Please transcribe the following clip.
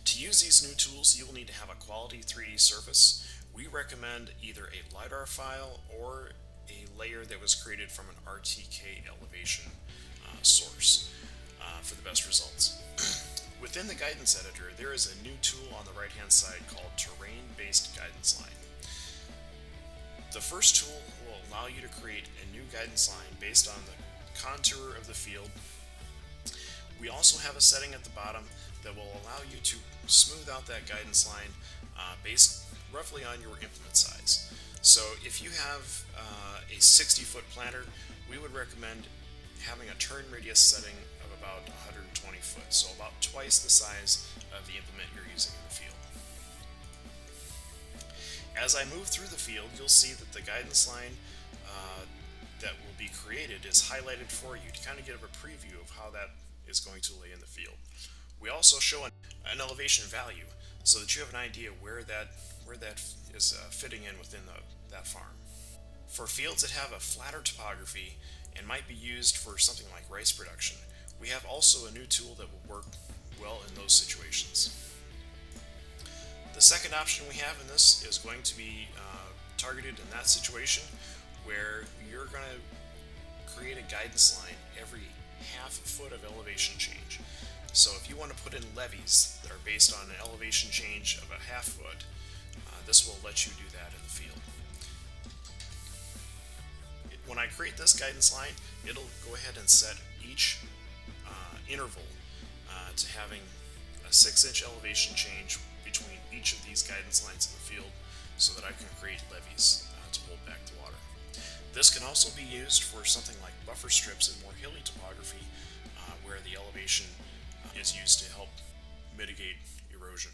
To use these new tools, you will need to have a quality 3D surface. We recommend either a LiDAR file or a layer that was created from an RTK elevation source for the best results. Within the guidance editor, there is a new tool on the right hand side called Terrain-Based Guidance Line. The first tool will allow you to create a new guidance line based on the contour of the field. We also have a setting at the bottom that will allow you to smooth out that guidance line based roughly on your implement size. So if you have a 60-foot planter, we would recommend having a turn radius setting of about 120 foot, so about twice the size of the implement you're using in the field. As I move through the field, you'll see that the guidance line that will be created is highlighted for you to kind of give a preview of how that is going to lay in the field. We also show an elevation value so that you have an idea where that is fitting in within that farm. For fields that have a flatter topography and might be used for something like rice production, we have also a new tool that will work well in those situations. The second option we have in this is going to be targeted in that situation where you're going to create a guidance line every half foot of elevation change. So if you want to put in levees that are based on an elevation change of a half foot, this will let you do that in the field. When I create this guidance line, it'll go ahead and set each interval to having a 6-inch elevation change between each of these guidance lines in the field so that I can create levees to hold back the water. This can also be used for something like buffer strips in more hilly topography where the elevation is used to help mitigate erosion.